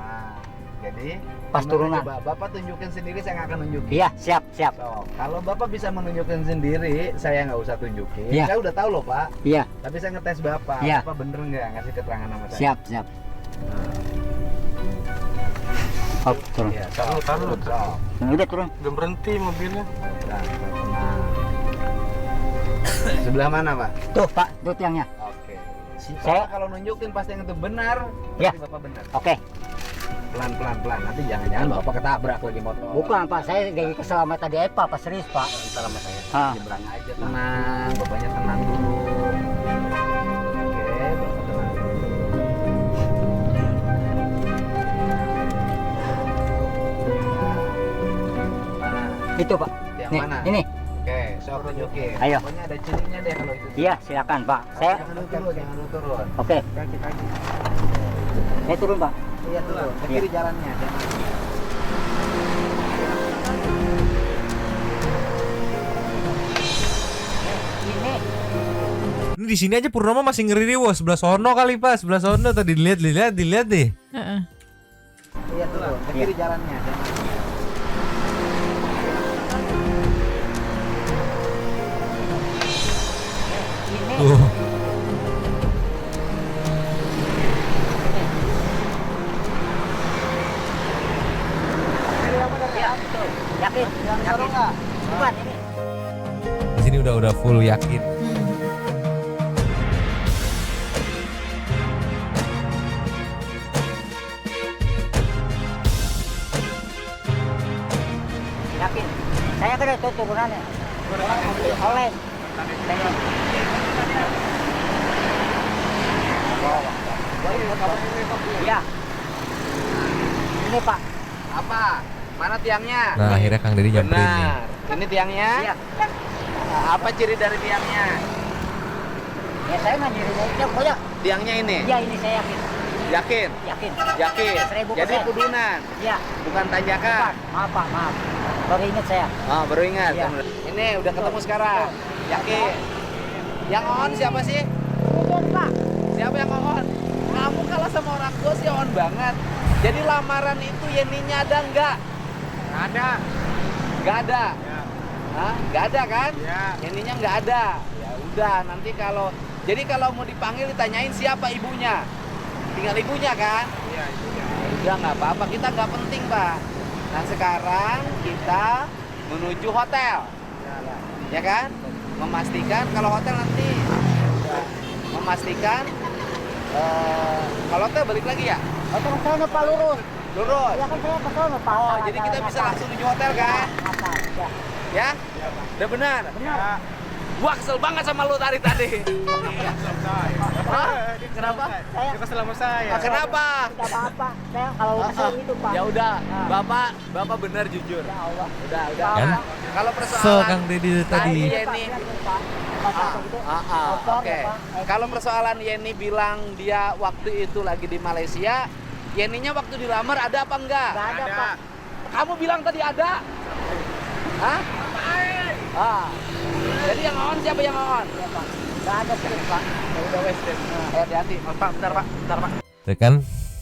Jadi Pas turunan. Bapak tunjukin sendiri, saya nggak akan nunjukin. Iya, siap. So, kalau Bapak bisa menunjukin sendiri, saya nggak usah tunjukin. Iya. Saya udah tahu loh Pak. Iya. Tapi saya ngetes Bapak. Iya. Bapak bener nggak ngasih keterangan sama saya? Siap. Oh, turun. Iya, taruh. Udah turun. Udah berhenti mobilnya. Tenang. Sebelah mana Pak? Tuh Pak, tuh tiangnya. Oke. Saya Kalau nunjukin pasti yang itu benar, Ya. pasti Bapak benar. Oke. Pelan. Nanti jangan Bapak ketabrak lagi motor. Bukan Pak, saya dari keselamatan tadi Pak, serius Pak. Ntar sama saya. Ah. Nyebrang aja tenang, Bapaknya tenang dulu. Oke, Bapak tenang dulu. Itu Pak. Yang Nih, mana? ini. Oke, sok tunjukin. Ayo. Pokoknya ada cirinya deh kalau itu. Iya, silakan Pak. Saya Jangan lu turun. Oke. Kaki. Saya turun Pak. Iya turun. Ke kiri jalannya. Ini. Ini di sini aja Purnomo masih ngeri wah, sebelah sono kali Pak, sebelah sono tadi dilihat deh. Iya turun. Ke kiri jalannya. Tuh. Yakin? Bukan ini. Di sini udah full yakin. Yakin. Saya kan itu turunannya. Oleh. Iya. Ini Pak. Apa? Mana tiangnya? Nah, akhirnya Kang Deddy nyamperin nih. Benar. Ini tiangnya? Iya. Apa ciri dari tiangnya? Ya saya nggak nyirinya itu pokoknya. Tiangnya ini? Iya ini saya yakin. Yakin? Yakin. 1000%. Jadi kudunan? Iya. Bukan tanjakan? Maaf Pak, maaf. Baru ingat saya. Oh, baru ingat. Iya. Ini udah ketemu sekarang. Yakin? Yang on siapa sih? Pak. Siapa yang on? Kamu kalau sama orang tua sih on banget. Jadi lamaran itu Yeninya ada enggak? Nggak ada. Nggak ada? Ya. Hah? Nggak ada kan? Ya. Yeninya nggak ada. Ya udah, nanti jadi kalau mau dipanggil ditanyain siapa ibunya. Tinggal ibunya kan? Iya, ibunya. Udah nggak apa-apa, kita nggak penting Pak. Nah sekarang kita menuju hotel. Ya kan? Memastikan kalau hotel nanti kalau hotel balik lagi ya? Hotel sana Pak lurus. Lurus? Ya kan saya ke sana Pak. Oh, jadi kita bisa langsung menuju hotel kan? Ya? Udah benar? Benar. Gua kesel banget sama lu tadi. Kenapa? Saya kesel sama saya. Kenapa? Tidak apa-apa. Saya kalau kesel itu Pak. Ya udah, Bapak benar jujur. Ya Allah. Udah. Kan? Kalau So persoalan Kang Deddy tadi. Yeni. Oke. Kalau persoalan Yeni bilang dia waktu itu lagi di Malaysia, Yeninya waktu dilamar ada apa enggak? Enggak ada Pak. Kamu bilang tadi ada? Hah? Jadi yang on siapa yang on? Enggak ada sih Pak. Ya udah wes deh. Hati-hati. Pak, bentar Pak. Ya kan?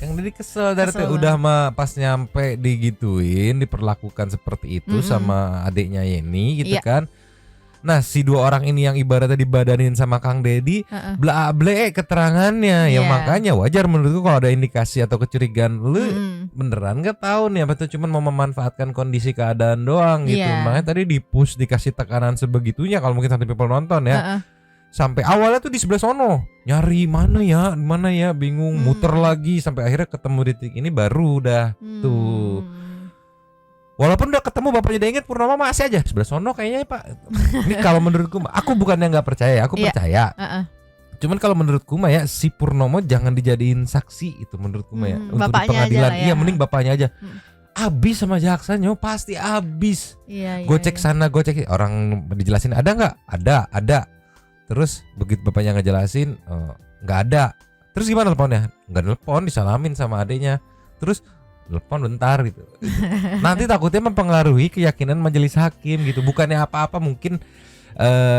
Kang Deddy kesel dari teh udah mah pas nyampe digituin, diperlakukan seperti itu sama adiknya Yeni gitu kan. Nah si dua orang ini yang ibaratnya dibadanin sama Kang Deddy bla-ble keterangannya ya makanya wajar menurutku kalau ada indikasi atau kecurigaan lu beneran gak tahu nih apa tuh cuman mau memanfaatkan kondisi keadaan doang gitu. Makanya tadi di-push dikasih tekanan sebegitunya kalau mungkin satu people nonton ya. Sampai awalnya tuh di sebelah sono nyari mana ya bingung muter lagi sampai akhirnya ketemu di titik ini baru udah tuh. Walaupun udah ketemu bapaknya udah inget Purnomo masih aja sebelah sono kayaknya Pak. Ini kalau menurutku aku bukannya nggak percaya, aku percaya. Cuman kalau menurutku mah ya si Purnomo jangan dijadiin saksi itu menurutku mah ya untuk di bapaknya pengadilan. aja lah ya. Iya mending bapaknya aja. Abis sama jaksanya pasti abis. Iya, Gocek sana gocek orang dijelasin ada nggak? Ada. Terus begitu bapaknya ngejelasin nggak ada. Terus gimana teleponnya? Nggak telepon, disalamin sama adiknya. Terus telepon bentar gitu. Nanti takutnya mempengaruhi keyakinan majelis hakim gitu. Bukannya apa-apa mungkin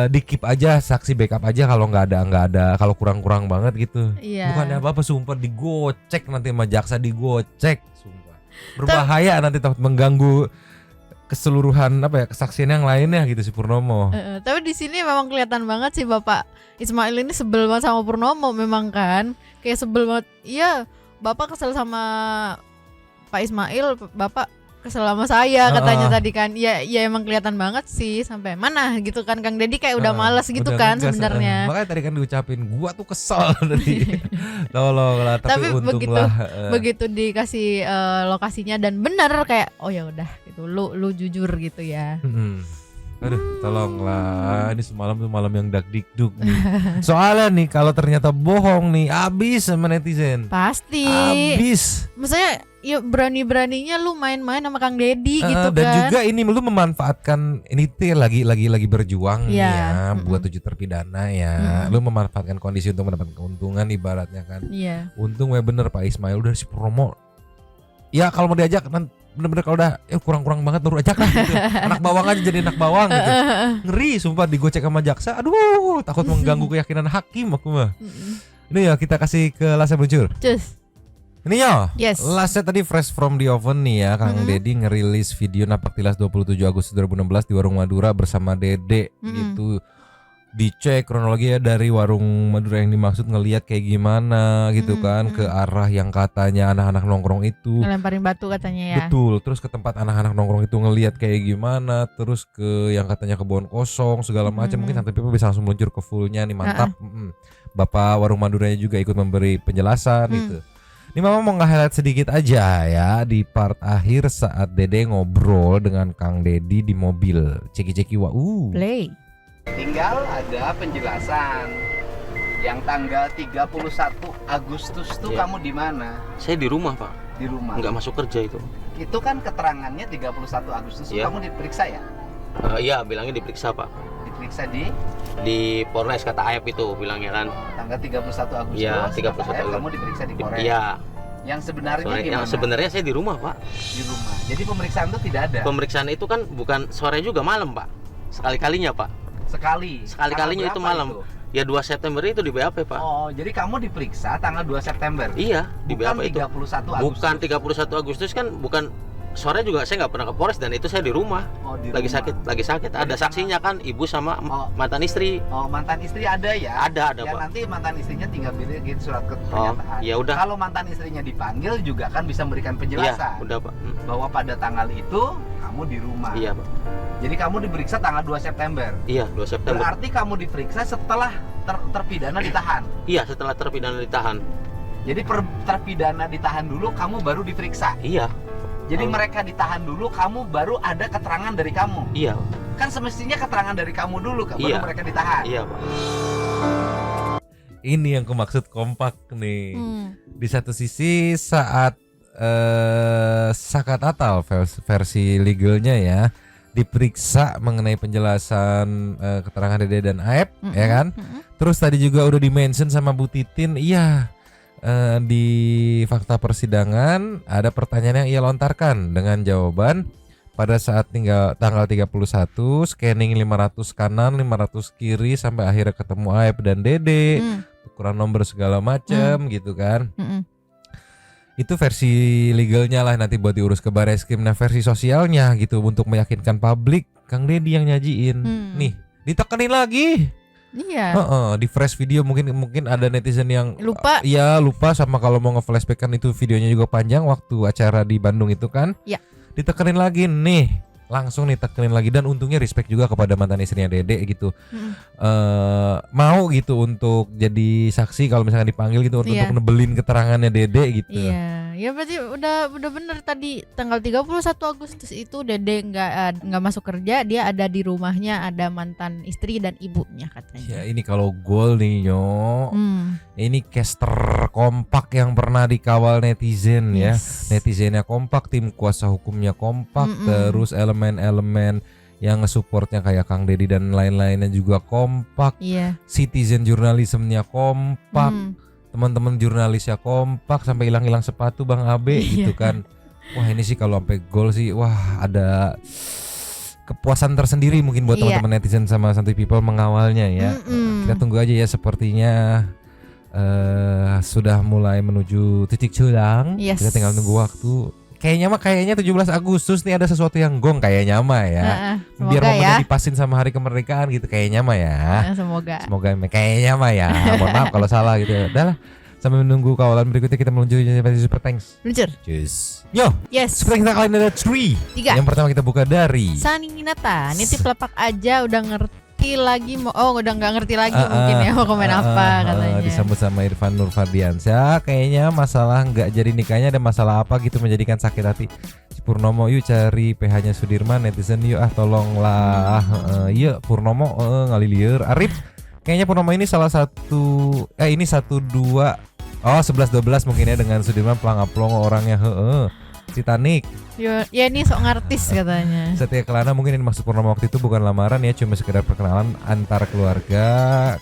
di-keep aja saksi backup aja kalau nggak ada kalau kurang-kurang banget gitu. Iya. Bukannya apa-apa sumpah digocek nanti sama jaksa digocek sumpah. Berbahaya nanti takut mengganggu keseluruhan kesaksian yang lainnya gitu si Purnomo. Tapi di sini memang kelihatan banget sih Bapak Ismail ini sebel banget sama Purnomo memang kan. Kayak sebel banget. Iya, Bapak kesel sama Pak Ismail, Bapak kesel sama saya katanya tadi kan. Ya emang kelihatan banget sih sampai mana gitu kan Kang Deddy kayak udah males gitu Udah kan ngegas, sebenarnya. makanya tadi kan diucapin gua tuh kesel tadi. Tolonglah tapi untunglah begitu dikasih lokasinya dan bener kayak oh ya udah gitu lu jujur gitu ya. Aduh, tolonglah. Ini semalam tuh malam yang dak-dikduk nih. Soalnya nih kalau ternyata bohong nih abis sama netizen. Pasti. Abis. Maksudnya ya berani-beraninya lu main-main sama Kang Deddy gitu dan kan. juga ini lu memanfaatkan ini tuh lagi berjuang ya, buat 7 terpidana ya. Lu memanfaatkan kondisi untuk mendapatkan keuntungan ibaratnya kan. Iya. Untung bener Pak Ismail udah si Purnomo. Ya kalau mau diajak bener-bener kalau udah kurang-kurang banget baru ajak lah gitu. Anak bawang aja jadi anak bawang gitu. Ngeri sumpah digocek sama jaksa. Aduh, takut mengganggu keyakinan hakim aku mah. Ini ya kita kasih ke Lasnya Meluncur. Cus. Ini ya. Yes. Lasnya tadi fresh from the oven nih ya. Kang Deddy ngerilis video Napak Tilas 27 Agustus 2016 di Warung Madura bersama Dede gitu. Dicek kronologinya dari Warung Madura yang dimaksud ngelihat kayak gimana gitu kan ke arah yang katanya anak-anak nongkrong itu ngelemparin batu katanya ya. Betul, terus ke tempat anak-anak nongkrong itu ngelihat kayak gimana, terus ke yang katanya kebun kosong segala macam. Mungkin Santai People bisa langsung meluncur ke fullnya nih, mantap. Bapak Warung Maduranya juga ikut memberi penjelasan gitu. Ini Mama mau nge-highlight sedikit aja ya di part akhir saat Dede ngobrol dengan Kang Deddy di mobil. Ceki-ceki Play. Tinggal ada penjelasan. Yang tanggal 31 Agustus tuh kamu di mana? Saya di rumah, Pak. Di rumah. Nggak masuk kerja itu. Itu kan keterangannya 31 Agustus kamu diperiksa ya? Iya, bilangnya diperiksa, Pak. Diperiksa di Polres kata Ayap itu bilangnya kan. Tanggal 31 Agustus. Iya, 31 Agustus. Kamu diperiksa di Polres. Iya. Yang sebenarnya gimana? Yang sebenarnya saya di rumah, Pak. Di rumah. Jadi pemeriksaan itu tidak ada. Pemeriksaan itu kan bukan sore juga malam, Pak. Sekali-kalinya, Pak. Sekali-kalinya itu malam. Itu? Ya 2 September itu di BAP, Pak. Oh, jadi kamu diperiksa tanggal 2 September? Iya, di BAP itu. 31 Agustus. Bukan 31 Agustus kan, bukan sore juga saya nggak pernah ke Polres dan itu saya di rumah. Oh, di lagi rumah. sakit. Ada saksinya kan, ibu sama mantan istri. Oh, mantan istri ada ya? Ada, ya, Pak. Nanti mantan istrinya tinggal bikin surat pernyataan. Ya udah. Kalau mantan istrinya dipanggil juga kan bisa memberikan penjelasan. Iya, udah, Pak. Bahwa pada tanggal itu kamu di rumah. Iya, Pak. Jadi kamu diperiksa tanggal 2 September. Iya, 2 September. Berarti kamu diperiksa setelah terpidana ditahan. Iya, setelah terpidana ditahan. Jadi terpidana ditahan dulu, kamu baru diperiksa. Iya. Jadi mereka ditahan dulu, kamu baru ada keterangan dari kamu. Iya. Kan semestinya keterangan dari kamu dulu, baru mereka ditahan. Iya, Pak. Ini yang aku maksud kompak nih. Di satu sisi saat Saka Tatal versi legalnya ya diperiksa mengenai penjelasan keterangan Dede dan Aep ya kan. Terus tadi juga udah di-mention sama Bu Titin, iya di fakta persidangan ada pertanyaan yang ia lontarkan dengan jawaban pada saat tanggal 31 scanning 500 kanan 500 kiri sampai akhirnya ketemu Aep dan Dede, tukeran nomor segala macam gitu kan. Itu versi legalnya lah, nanti buat diurus ke Bareskrim. Nah versi sosialnya gitu untuk meyakinkan publik, Kang Deddy yang nyajiin. Nih ditekenin lagi. Iya. Di fresh video mungkin ada netizen yang lupa. Iya lupa, sama kalau mau nge-flashback kan itu videonya juga panjang waktu acara di Bandung itu kan. Iya. Ditekenin lagi nih, langsung nih tekenin lagi, dan untungnya respect juga kepada mantan istrinya Dede gitu. Mau gitu untuk jadi saksi kalau misalnya dipanggil gitu untuk nebelin keterangannya Dede gitu. Iya, Ya berarti udah bener tadi tanggal 31 Agustus itu Dede nggak masuk kerja, dia ada di rumahnya, ada mantan istri dan ibunya katanya. Ya ini kalau gol nih Nyo. Ini caster kompak yang pernah dikawal netizen ya. Netizennya kompak, tim kuasa hukumnya kompak, terus elemen-elemen yang nge-supportnya kayak Kang Deddy dan lain-lainnya juga kompak. Citizen jurnalismenya kompak. Teman-teman jurnalisnya kompak sampai hilang-hilang sepatu Bang Abe gitu kan. Wah ini sih kalau sampai gol sih wah ada kepuasan tersendiri mungkin buat teman-teman netizen sama Santuy People mengawalnya ya. Kita tunggu aja ya, sepertinya sudah mulai menuju titik curang. Kita tinggal tunggu waktu. Kayaknya 17 Agustus nih ada sesuatu yang gong kayaknya mah ya. Biar momennya dipasin sama hari kemerdekaan gitu kayaknya mah ya. Semoga kayaknya mah ya. Mohon maaf kalau salah gitu. Udah lah. Sambil menunggu kawalan berikutnya kita meluncur Super Thanks. Luncur. Cheers. Yo. Yes. Super Thanks kita kali ini ada 3. Yang pertama kita buka dari Sani Ninata. Nitip lapak aja udah ngerti lagi udah nggak ngerti lagi mungkin ya mau komen apa katanya. Disambut sama Irfan Nurfardiansyah. Kayaknya masalah nggak jadi nikahnya ada masalah apa gitu menjadikan sakit hati si Purnomo. Yuk cari PH-nya Sudirman, netizen yuk tolonglah. Iya Purnomo ngalilieur. Arif kayaknya Purnomo ini salah satu ini 1-2 11-12 mungkin ya dengan Sudirman pelang-plong orangnya Titanic. Ya ini sok ngartis katanya. Setia Kelana mungkin yang maksud Purnomo waktu itu bukan lamaran ya, cuma sekedar perkenalan antar keluarga.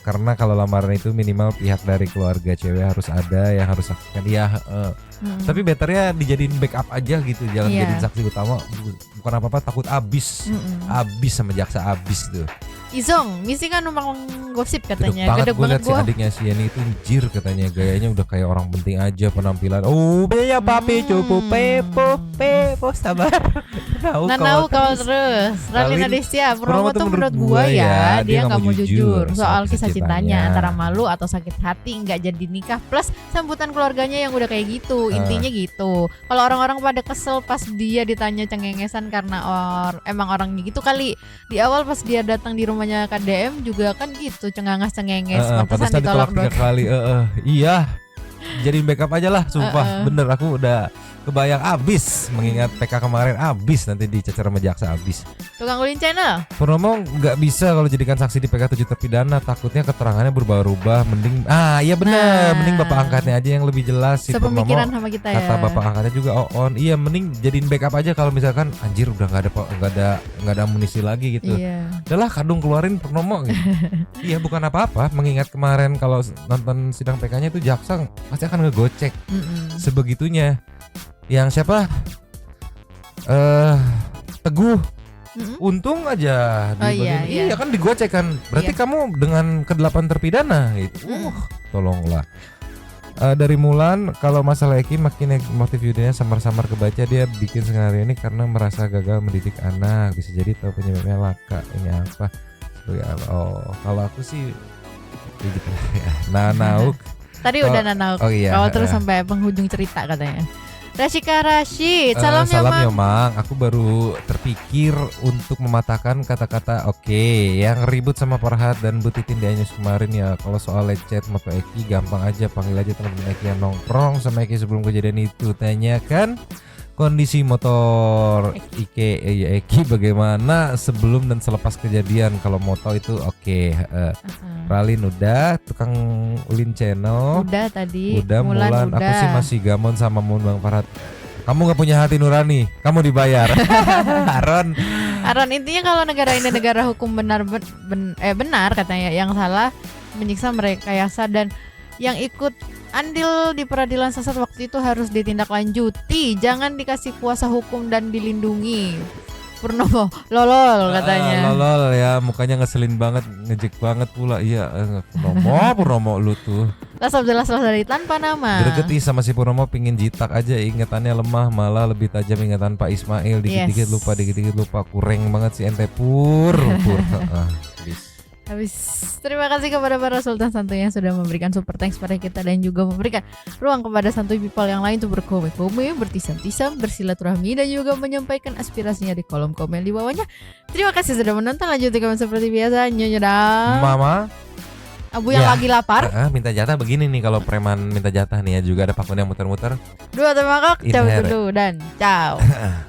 Karena kalau lamaran itu minimal pihak dari keluarga cewek harus ada yang harus saksikan ya. Tapi betternya dijadiin backup aja gitu, jangan jadiin saksi utama. Bukan apa-apa takut abis sama jaksa abis tuh. Izong, misi kan numpang gosip katanya. Gede banget gue liat si adiknya si Yani itu anjir katanya, gayanya udah kayak orang penting aja penampilan. Oh beya papi cupu pepo sabar. Nanau kau terus. Ralina Desya, Purnomo tuh menurut gue ya dia nggak mau jujur soal kisah cintanya antara malu atau sakit hati nggak jadi nikah plus sambutan keluarganya yang udah kayak gitu. Intinya gitu. Kalau orang-orang pada kesel pas dia ditanya cengengesan karena emang orangnya gitu kali. Di awal pas dia datang di rumahnya KDM juga kan gitu cengenges pantesan ditolak 2 kali. Iya. Jadiin backup aja lah sumpah. Bener aku udah kebayang abis mengingat PK kemarin abis nanti dicecer sama jaksa abis. Tukang Ulin Channel. Purnomo nggak bisa kalau jadikan saksi di PK 7 terpidana, takutnya keterangannya berubah-ubah. Mending iya bener, mending bapak angkatnya aja yang lebih jelas si Purnomo. Sepemikiran sama kita ya. Kata bapak angkatnya juga iya mending jadiin backup aja kalau misalkan anjir udah nggak ada amunisi lagi gitu. Udahlah kadung keluarin Purnomo gitu. Iya bukan apa-apa, mengingat kemarin kalau nonton sidang PK-nya itu jaksa pasti akan ngegocek sebegitunya. Yang siapa? Teguh. Untung aja iya kan digocek kan. Berarti kamu dengan ke-8 terpidana gitu. Tolonglah. Dari Mulan, kalau masalah Eki makin motif videonya samar-samar kebaca, dia bikin skenario ini karena merasa gagal mendidik anak. Bisa jadi tahu penyebabnya laka. Ini apa? Kalau aku sih gitu ya. Nanauk. Tadi udah Nanauk. Terus sampai penghujung cerita katanya. Rashika Rashid, salam Yomang. Aku baru terpikir untuk mematahkan kata-kata yang ribut sama Farhat dan Bu Titin di Anyus kemarin ya. Kalau soal lecet moto Eki gampang aja, panggil aja teman-teman Eki yang nongkrong sama Eki sebelum kejadian itu. Tanyakan kondisi motor Eki bagaimana sebelum dan selepas kejadian. Kalau moto itu Ralin udah, tukang Ulin Channel udah tadi, udah Mulan aku sih masih gamon sama Mun Bang Farhat. Kamu nggak punya hati nurani, kamu dibayar. Aron intinya kalau negara ini negara hukum benar katanya, yang salah menyiksa merekayasa dan yang ikut andil di peradilan sesat waktu itu harus ditindaklanjuti, jangan dikasih kuasa hukum dan dilindungi. Purnomo lolol katanya. Lolol ya, mukanya ngeselin banget, ngejek banget pula. Iya, Purnomo lu tuh. Jelas dari tanpa nama. Greget sama si Purnomo pingin jitak aja, ingatannya lemah, malah lebih tajam ingatan Pak Ismail. Dikit-dikit lupa, kurang banget si ente Pur. Habis. Terima kasih kepada para Sultan Santuy yang sudah memberikan super thanks pada kita dan juga memberikan ruang kepada Santuy People yang lain untuk berkomen-komen, bertisam-tisam, bersilaturahmi dan juga menyampaikan aspirasinya di kolom komen di bawahnya. Terima kasih sudah menonton. Lanjut komen seperti biasa. Nyonya dan Mama Abu yang lagi lapar. Minta jatah begini nih kalau preman minta jatah nih ya, juga ada Pak Kun yang muter-muter. 2 mangkok, cabut dulu dan ciao.